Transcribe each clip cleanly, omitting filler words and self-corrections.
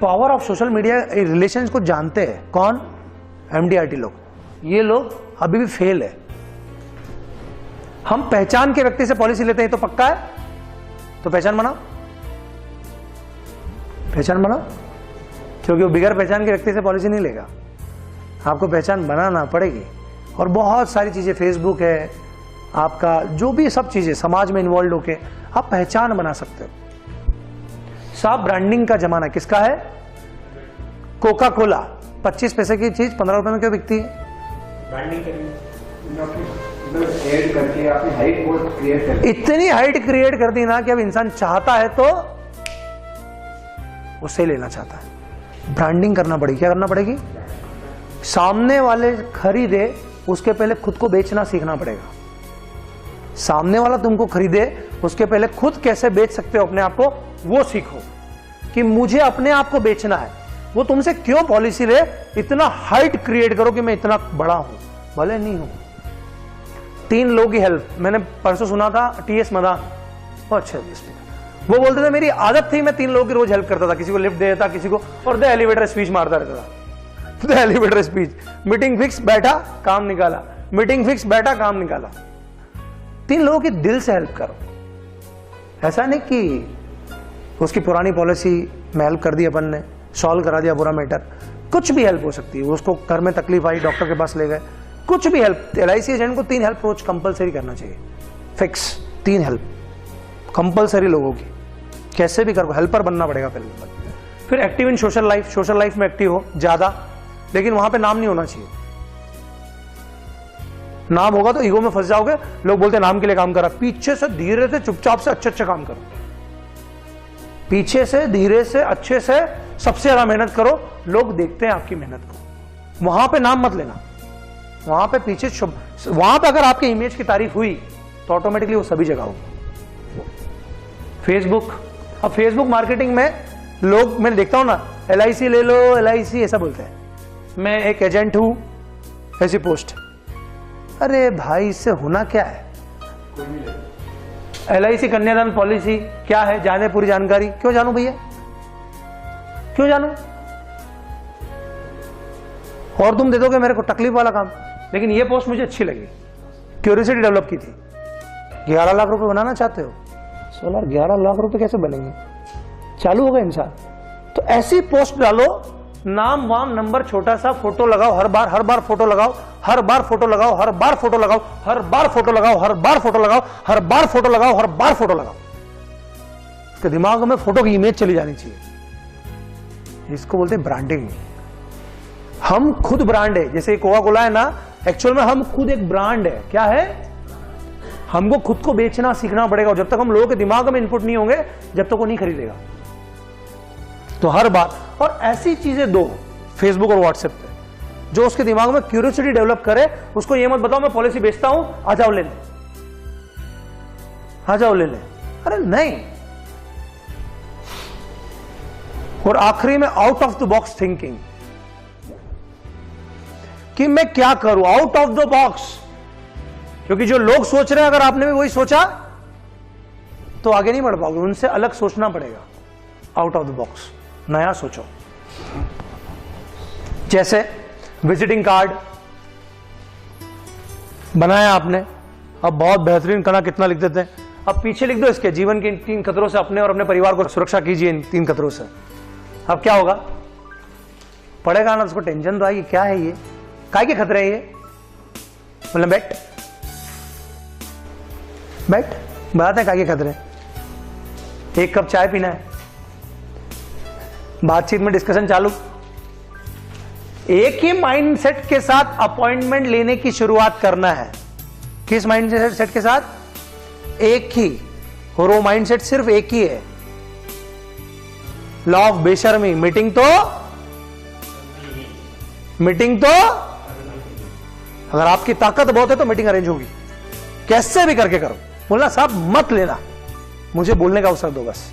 Power of social media relations को जानते हैं कौन? MDRT लोग। ये लोग अभी भी फेल है। हम पहचान के व्यक्ति से पॉलिसी लेते हैं तो पक्का है, तो पहचान बनाओ, पहचान बनाओ, क्योंकि वो बिगर पहचान के व्यक्ति से पॉलिसी नहीं लेगा। आपको पहचान बनाना पड़ेगी। और बहुत सारी चीजें, फेसबुक है आपका, जो भी सब चीजें समाज में इन्वॉल्व होके आप पहचान बना सकते हो। साहब ब्रांडिंग का जमाना किसका है? कोका कोला 25 पैसे की चीज 15 रुपए में क्यों बिकती है? ब्रांडिंग करके आपने हाइट बहुत क्रिएट कर, इतनी हाइट क्रिएट कर दी ना कि अब इंसान चाहता है तो उससे लेना चाहता है। ब्रांडिंग करना पड़ेगी। क्या करना पड़ेगी? सामने वाले खरीदे उसके पहले खुद को बेचना सीखना पड़ेगा। सामने वाला तुमको खरीदे उसके पहले खुद कैसे बेच सकते हो अपने आप को, वो सीखो कि मुझे अपने आप को बेचना है। वो तुमसे क्यों पॉलिसी ले? इतना हाइट क्रिएट करो कि मैं इतना बड़ा हूं, भले नहीं हूं। 3 लोगों की हेल्प, मैंने परसों सुना था TS मदान, अच्छा वो बोलते थे मेरी आदत थी, मैं 3 लोगों की रोज हेल्प करता था, किसी को लिफ्ट दे देता, किसी को, और द एलिवेटर स्पीच मारता रहता था। The elevator speech, meeting fix, बैठा काम निकाला, मीटिंग फिक्स, बैठा काम निकाला। 3 लोगों की दिल से हेल्प करो। ऐसा नहीं कि उसकी पुरानी पॉलिसी में हेल्प कर दी, अपन ने सॉल्व करा दिया पूरा मैटर। कुछ भी हेल्प हो सकती है। उसको घर में तकलीफ आई, डॉक्टर के पास ले गए, कुछ भी हेल्प। LIC एजेंट को 3 हेल्प रोज कंपलसरी करना चाहिए, फिक्स 3 हेल्प कंपलसरी लोगों की। कैसे भी करो, हेल्पर बनना पड़ेगा पहले नंबर। फिर active in social life, social life में एक्टिव हो ज्यादा, लेकिन वहां पे नाम नहीं होना चाहिए। नाम होगा तो ईगो में फंस जाओगे। लोग बोलते हैं नाम के लिए काम कर रहा, पीछे से धीरे से चुपचाप से अच्छे काम करो। पीछे से धीरे से अच्छे से सबसे ज्यादा मेहनत करो, लोग देखते हैं आपकी मेहनत को। वहां पे नाम मत लेना, वहां पे पीछे वहां पे अगर आपके इमेज की तारीफ हुई तो ऑटोमेटिकली वो सभी जगह होगी। फेसबुक, अब फेसबुक मार्केटिंग में लोग, मैं देखता हूं ना, LIC ले लो, LIC ऐसा बोलते हैं, मैं एक एजेंट हूं, ऐसी पोस्ट। अरे भाई इससे होना क्या है? LIC कन्यादान पॉलिसी क्या है, जाने पूरी जानकारी। क्यों जानू भैया, क्यों जानू? और तुम दे दोगे मेरे को तकलीफ वाला काम। लेकिन ये पोस्ट मुझे अच्छी लगी, क्यूरियोसिटी डेवलप की थी। 11 लाख रुपए बनाना चाहते हो, 11 लाख रुपए कैसे बनेंगे? चालू होगा इंसान। तो ऐसी पोस्ट डालो, नाम वाम नंबर छोटा सा, फोटो लगाओ, हर बार फोटो लगाओ, हर बार फोटो लगाओ, हर बार फोटो लगाओ, हर बार फोटो लगाओ, हर बार फोटो लगाओ, हर बार फोटो लगाओ, हर बार फोटो लगाओ। उसके दिमाग में फोटो की इमेज चली जानी चाहिए। इसको बोलते हैं ब्रांडिंग। हम खुद ब्रांड है। जैसे कोका कोला है ना, एक्चुअल में हम खुद एक ब्रांड है। क्या है? हमको खुद को बेचना सीखना पड़ेगा। जब तक हम लोगों के दिमाग में इनपुट नहीं होंगे, जब तक वो नहीं खरीदेगा। तो हर बार, और ऐसी चीजें दो फेसबुक और व्हाट्सएप पे जो उसके दिमाग में क्यूरियोसिटी डेवलप करे। उसको ये मत बताओ मैं पॉलिसी बेचता हूं, आ जाओ ले ले, आ जाओ ले ले। अरे नहीं। और आखिरी में out of the box thinking, कि मैं क्या करूं, आउट ऑफ द बॉक्स। क्योंकि जो लोग सोच रहे हैं, अगर आपने भी वही सोचा तो आगे नहीं बढ़ पाओगे। उनसे अलग सोचना पड़ेगा, आउट ऑफ द बॉक्स, नया सोचो। जैसे विजिटिंग कार्ड बनाया आपने, अब बहुत बेहतरीन करना, कितना लिख देते हैं। अब पीछे लिख दो इसके, जीवन के 3 खतरों से अपने और अपने परिवार को सुरक्षा कीजिए, इन 3 खतरों से। अब क्या होगा? पढ़ेगा ना, उसको टेंशन तो आएगी, क्या है ये, काय के खतरे हैं ये। मतलब बैठ बताते हैं काय के खतरे। 1 कप चाय पीना है, बातचीत में डिस्कशन चालू। एक ही माइंडसेट के साथ अपॉइंटमेंट लेने की शुरुआत करना है। किस माइंडसेट के साथ? एक ही। और वो माइंडसेट सिर्फ एक ही है, लॉ ऑफ बेशर्मी। मीटिंग तो अगर आपकी ताकत बहुत है तो मीटिंग अरेंज होगी, कैसे भी करके करो। बोलना साहब मत लेना, मुझे बोलने का अवसर दो बस।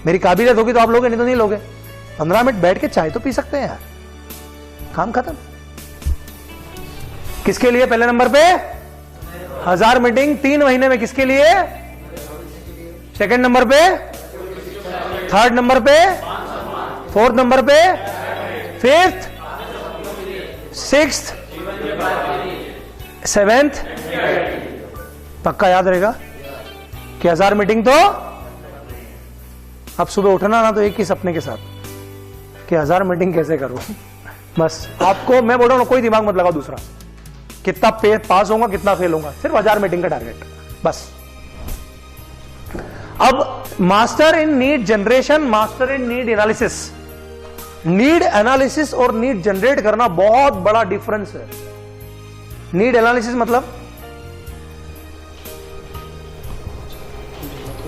मेरी काबिलियत होगी तो आप लोगे, नहीं तो नहीं लोगे। 15 मिनट बैठ के चाय तो पी सकते हैं यार, काम खत्म। किसके लिए? पहले नंबर पे 1000 मीटिंग 3 महीने में, किसके लिए? सेकंड नंबर पे, थर्ड नंबर पे फोर्थ नंबर पे, फिफ्थ, सिक्स्थ, सेवेंथ। पक्का याद रहेगा कि 1000 मीटिंग तो अब सुबह उठना ना तो एक ही सपने के साथ कि 1000 मीटिंग कैसे करूं। बस आपको मैं बोल रहा हूं, कोई दिमाग मत लगाओ दूसरा, कितना पास होगा कितना फेल होगा, सिर्फ 1000 मीटिंग का टारगेट बस। अब master in need generation, master in need analysis. Need analysis और नीड जनरेट करना बहुत बड़ा डिफरेंस है। नीड एनालिसिस मतलब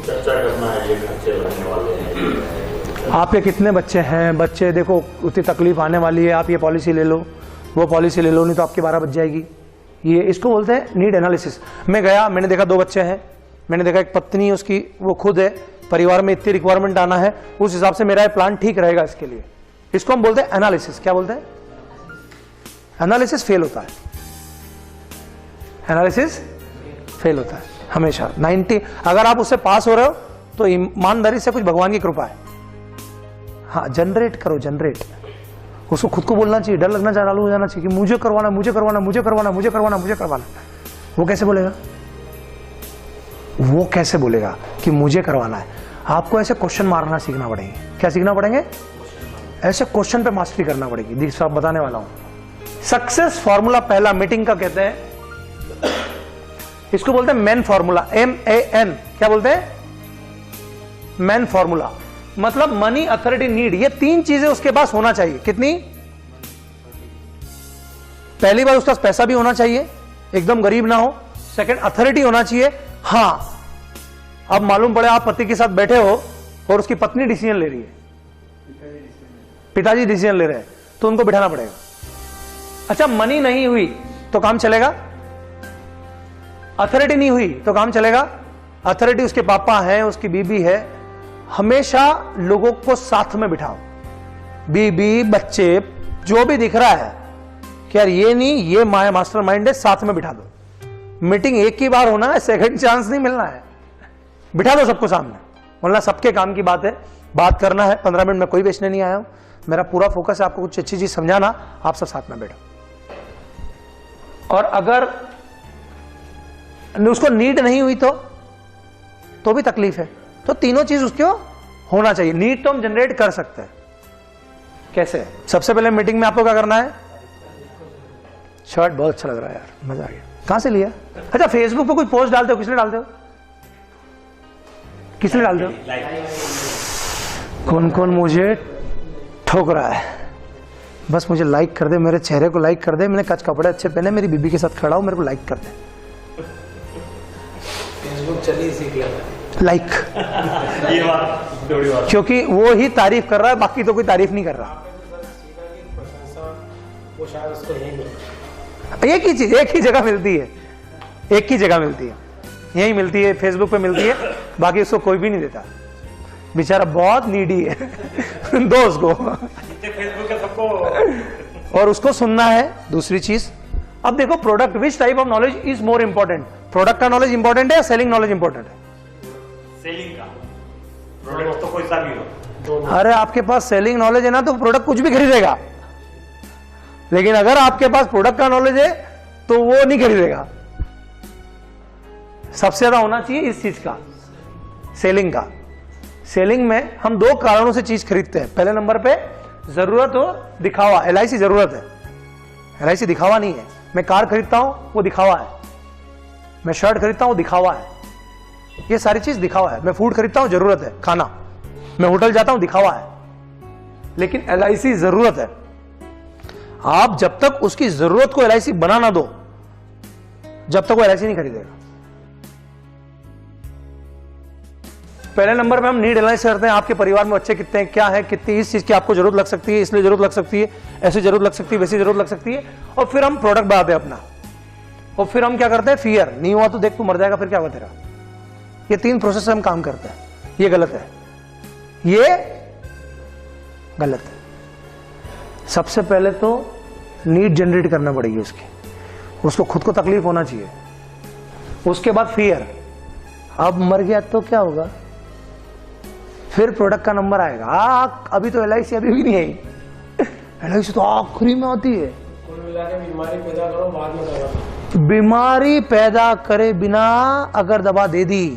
चर्चा करना है, ये खर्चे लगने वाले हैं, आपके कितने बच्चे हैं, बच्चे देखो उतनी तकलीफ आने वाली है, आप ये पॉलिसी ले लो, वो पॉलिसी ले लो, नहीं तो आपकी 12 बज जाएगी। ये इसको बोलते हैं नीड एनालिसिस। मैं गया, मैंने देखा 2 बच्चे हैं, मैंने देखा एक पत्नी उसकी वो खुद है, परिवार में इतनी रिक्वायरमेंट आना है, उस हिसाब से मेरा प्लान ठीक रहेगा इसके लिए। इसको हम बोलते हैं एनालिसिस। क्या बोलते हैं? एनालिसिस फेल होता है, एनालिसिस फेल होता है हमेशा। 90 अगर आप उससे पास हो रहे हो तो ईमानदारी से कुछ भगवान की कृपा है। हाँ, जनरेट करो, जनरेट। उसको खुद को बोलना चाहिए, डर लगना चालू हो जाना चाहिए कि मुझे करवाना, मुझे करवाना, मुझे करवाना, मुझे करवाना, मुझे करवाना। वो कैसे बोलेगा? वो कैसे बोलेगा कि मुझे करवाना है? आपको ऐसे क्वेश्चन मारना सीखना पड़ेंगे। क्या सीखना पड़ेंगे? ऐसे क्वेश्चन पे मास्टरी करना पड़ेगी। देखिए आप बताने वाला हूं। सक्सेस फॉर्मूला पहला मीटिंग का कहते हैं, इसको बोलते हैं मैन फॉर्मूला, MAN। क्या बोलते हैं? Man formula. मतलब मनी, अथॉरिटी, नीड, ये 3 चीजें उसके पास होना चाहिए। कितनी? पहली बार उसके पास पैसा भी होना चाहिए, एकदम गरीब ना हो। सेकंड, अथॉरिटी होना चाहिए। हाँ, अब मालूम पड़े आप पति के साथ बैठे हो और उसकी पत्नी डिसीजन ले रही है, पिताजी डिसीजन ले रहे हैं, तो उनको बिठाना पड़ेगा। अच्छा, मनी नहीं हुई तो काम चलेगा? अथॉरिटी नहीं हुई तो काम चलेगा? अथॉरिटी उसके पापा है, उसकी बीबी है। हमेशा लोगों को साथ में बिठाओ, बीबी, बच्चे, जो भी दिख रहा है कि यार ये नहीं, ये मास्टर माइंड है, साथ में बिठा दो। मीटिंग एक ही बार होना है, सेकंड चांस नहीं मिलना है। बिठा दो सबको सामने, बोलना सबके काम की बात है, बात करना है। 15 मिनट में कोई बेचने नहीं आया हूं, मेरा पूरा फोकस है आपको कुछ अच्छी चीज समझाना। आप सब साथ में बैठो। और अगर उसको नीड नहीं हुई तो भी तकलीफ है। तो तीनों चीज उसको होना चाहिए। नीड तो हम जनरेट कर सकते हैं। कैसे? सबसे पहले मीटिंग में आपको क्या करना है? शर्ट बहुत अच्छा लग रहा है यार, मजा आ गया। कहां से लिया? अच्छा, फेसबुक पे कुछ पोस्ट डालते हो, किस लिए डालते हो? किस लिए डालते हो? कौन कौन मुझे ठोक रहा है? बस मुझे लाइक कर दे, मेरे चेहरे को लाइक कर दे, मैंने कच कपड़े अच्छे पहने, मेरी बीबी के साथ खड़ा हूं, मेरे को लाइक कर दे। फेसबुक चलिए सीख लेते लाइक। ये बात थोड़ी बात। क्योंकि वो ही तारीफ कर रहा है, बाकी तो कोई तारीफ नहीं कर रहा। वो शायद उसको यही मिलता एक ही चीज एक ही जगह मिलती है, एक ही जगह मिलती है, यही मिलती है, फेसबुक पे मिलती है, बाकी उसको कोई भी नहीं देता। बेचारा बहुत नीडी है। दो उसको, फेसबुक का सबको और उसको सुनना है। दूसरी चीज, अब देखो product, which type of knowledge is more important? Product का नॉलेज इंपॉर्टेंट है या सेलिंग नॉलेज इंपॉर्टेंट है? सेलिंग का। प्रोडक्ट तो कोई सा भी हो। अरे आपके पास सेलिंग नॉलेज है ना तो प्रोडक्ट कुछ भी खरीदेगा, लेकिन अगर आपके पास प्रोडक्ट का नॉलेज है तो वो नहीं खरीदेगा। सबसे ज्यादा होना चाहिए इस चीज का, सेलिंग का। सेलिंग में हम 2 कारणों से चीज खरीदते हैं। पहले नंबर पे जरूरत हो, दिखावा। LIC जरूरत है, LIC दिखावा नहीं है। मैं कार खरीदता हूं वो दिखावा है, मैं शर्ट खरीदता हूं दिखावा है, ये सारी चीज दिखावा है। मैं फूड खरीदता हूं जरूरत है, खाना। मैं होटल जाता हूं दिखावा है। लेकिन LIC जरूरत है। आप जब तक उसकी जरूरत को LIC बना ना दो, जब तक वो LIC नहीं खरीदेगा। पहले नंबर पे हम नीड एनालिसिस करते हैं। आपके परिवार में बच्चे कितने हैं, क्या है, कितनी इस चीज की आपको जरूरत लग सकती है, इसलिए जरूरत लग सकती है, ऐसी जरूरत लग सकती है, वैसी जरूरत लग सकती है। और फिर हम प्रोडक्ट बनाते हैं अपना। और फिर हम क्या करते हैं? फियर, नहीं हुआ तो देख तू मर जाएगा, फिर क्या हुआ तेरा। ये 3 प्रोसेस से हम काम करते हैं। ये गलत है, ये गलत है। सबसे पहले तो नीड जनरेट करना पड़ेगी उसकी, उसको खुद को तकलीफ होना चाहिए। उसके बाद फियर, अब मर गया तो क्या होगा, फिर प्रोडक्ट का नंबर आएगा। अभी तो LIC अभी भी नहीं आई, LIC तो आखिरी में होती है। कुल मिला के बीमारी पैदा करो, बाद में दवा दो। बीमारी पैदा करे बिना अगर दवा दे दी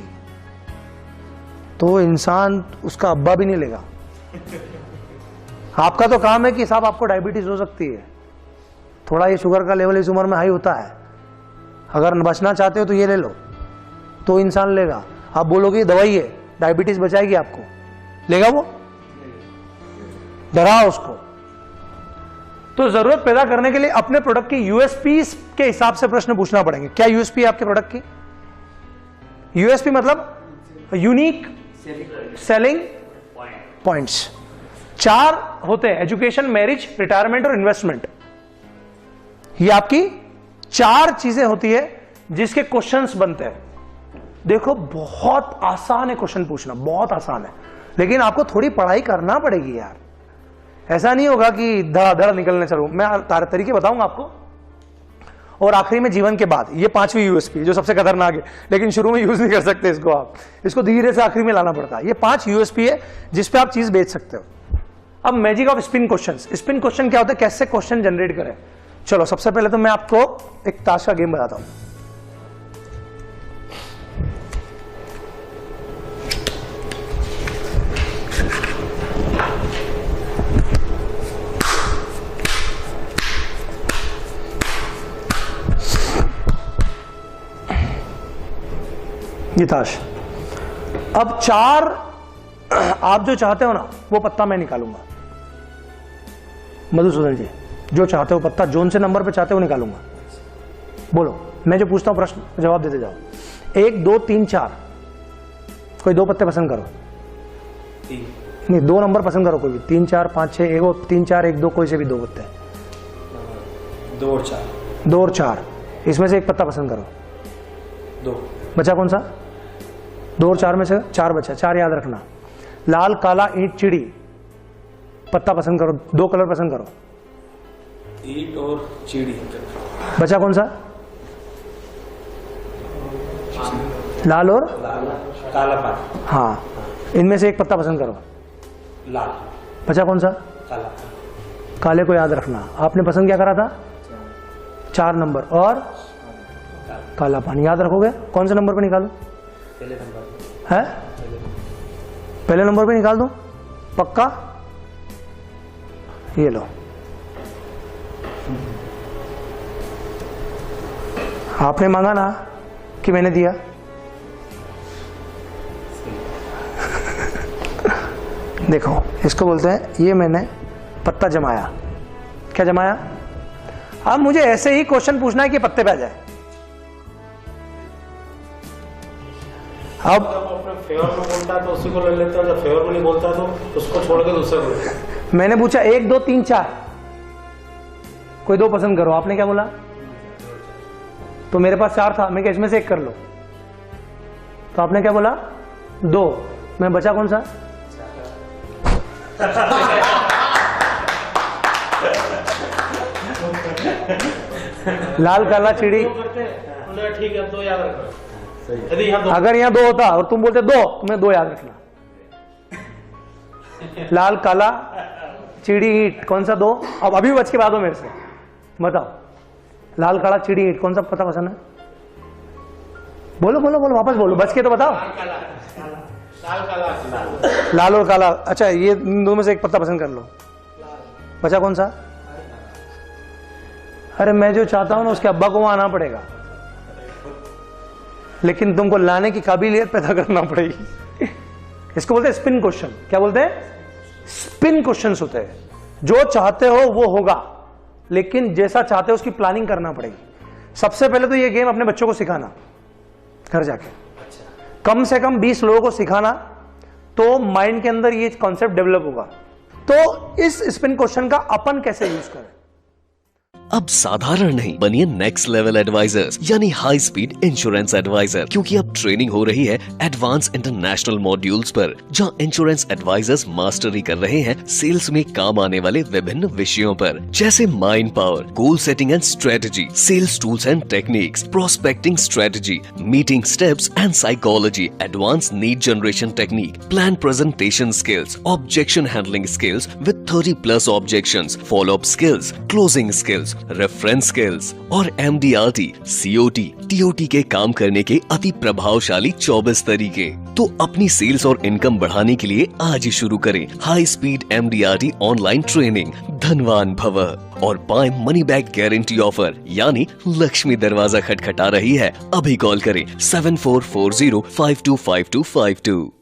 तो इंसान उसका अब्बा भी नहीं लेगा। आपका तो काम है कि साहब आपको डायबिटीज हो सकती है, थोड़ा ये शुगर का लेवल इस उम्र में हाई होता है, अगर बचना चाहते हो तो ये ले लो, तो इंसान लेगा। आप बोलोगे दवाई है, डायबिटीज बचाएगी आपको, लेगा वो? डराओ उसको। तो जरूरत पैदा करने के लिए अपने प्रोडक्ट की यूएसपी के हिसाब से प्रश्न पूछना पड़ेंगे। क्या यूएसपी है आपके प्रोडक्ट की? यूएसपी मतलब यूनिक सेलिंग पॉइंट्स। 4 होते हैं, एजुकेशन, मैरिज, रिटायरमेंट और इन्वेस्टमेंट। ये आपकी 4 चीजें होती है जिसके क्वेश्चंस बनते हैं। देखो बहुत आसान है क्वेश्चन पूछना, बहुत आसान है, लेकिन आपको थोड़ी पढ़ाई करना पड़ेगी यार। ऐसा नहीं होगा कि धड़ाधड़ निकलने चलो। मैं तरीके बताऊंगा आपको, और आखिरी में जीवन के बाद ये 5वीं यूएसपी जो सबसे खतरनाक है, लेकिन शुरू में यूज नहीं कर सकते इसको, आप इसको धीरे से आखिरी में लाना पड़ता है। ये 5 यूएसपी है जिसपे आप चीज बेच सकते हो। अब magic off spin questions. Spin question क्या होता है, कैसे क्वेश्चन जनरेट करें। चलो सबसे पहले तो मैं आपको एक ताश का गेम बताता हूं। ये ताश। अब 4 आप जो चाहते हो ना वो पत्ता मैं निकालूंगा। मधुसूदन जी जो चाहते हो पत्ता, जोन से नंबर पे चाहते हो निकालूंगा। बोलो, मैं जो पूछता हूं प्रश्न जवाब देते जाओ। 1 2 3 4, कोई 2 पत्ते पसंद करो। 3 नहीं, 2 नंबर पसंद करो कोई भी। 3 4 5 6 1 3 4 1 2, कोई से भी 2 पत्ते। 2 और 4। 2 और 4, इसमें से एक पत्ता पसंद करो। 2 बचा कौन सा? 2 और 4 में से 4 बचा। 4 याद रखना। लाल काला ईंट चिड़ी, पत्ता पसंद करो, 2 कलर पसंद करो। ईंट और चिड़ी। बचा कौन सा? लाल और काला पानी। हाँ, इनमें से एक पत्ता पसंद करो। लाल। बचा कौन सा? काला। काले को याद रखना। आपने पसंद क्या करा था? 4 नंबर और काला पानी। याद रखोगे? कौन से नंबर पे निकालो? पहले नंबर है? पहले नंबर पे निकाल दो पक्का? ये लो। आपने मांगा ना कि मैंने दिया? देखो, इसको बोलते हैं ये मैंने पत्ता जमाया। क्या जमाया? अब मुझे ऐसे ही क्वेश्चन पूछना है कि पत्ते पे आ जाए। अब अपने फेवर में बोलता है तो उसी को ले लेते हैं, जब फेवर में नहीं बोलता तो उसको छोड़ के दूसरा बोलते हैं। मैंने पूछा 1 2 3 4, कोई 2 पसंद करो। आपने क्या बोला? तो मेरे पास 4 था, मैं क्या इसमें से एक कर लो? तो आपने क्या बोला? 2। मैं बचा कौन सा? लाल काला चिड़ी। ठीक है, 2 याद रखना। यदि यहाँ 2 अगर यहाँ 2 होता और तुम बोलते 2, तुम्हें 2 याद रखना। लाल काला चिड़ी ईंट, कौन सा 2? अब अभी बच के बाद हो मेरे से, बताओ। लाल काला चिड़ी ईंट, कौन सा पता पसंद है? बोलो बोलो बोलो, वापस बोलो, बच के तो बताओ। लाल काला। लाल और काला। अच्छा, ये इन दोनों में से एक पत्ता पसंद कर लो। बचा कौन सा? अरे मैं जो चाहता हूं ना उसके अब्बा को वहां आना पड़ेगा, लेकिन तुमको लाने की काबिलियत पैदा करना पड़ेगी। इसको बोलते हैं स्पिन क्वेश्चन। क्या बोलते हैं? स्पिन क्वेश्चंस होते हैं। जो चाहते हो वो होगा, लेकिन जैसा चाहते हो उसकी प्लानिंग करना पड़ेगी। सबसे पहले तो ये गेम अपने बच्चों को सिखाना, घर जाके कम से कम 20 लोगों को सिखाना, तो माइंड के अंदर ये कॉन्सेप्ट डेवलप होगा। तो इस स्पिन क्वेश्चन का अपन कैसे यूज करें? अब साधारण नहीं, बनिए नेक्स्ट लेवल एडवाइजर्स यानी हाई स्पीड इंश्योरेंस एडवाइजर, क्योंकि अब ट्रेनिंग हो रही है एडवांस इंटरनेशनल मॉड्यूल्स पर, जहां इंश्योरेंस एडवाइजर्स मास्टरी कर रहे हैं सेल्स में काम आने वाले विभिन्न विषयों पर, जैसे mind power, goal setting and strategy, sales tools and techniques, prospecting strategy, meeting steps and psychology, advance need generation technique, plan presentation skills, objection handling skills with 30+ objections, follow-up skills, closing skills, reference skills और MDRT, COT, TOT के काम करने के अति प्रभावशाली 24 तरीके। तो अपनी सेल्स और इनकम बढ़ाने के लिए आज ही शुरू करें high speed MDRT online training, धनवान भव, और पाएं मनी बैक गारंटी ऑफर, यानी लक्ष्मी दरवाजा खटखटा रही है। अभी कॉल करें 7440525252।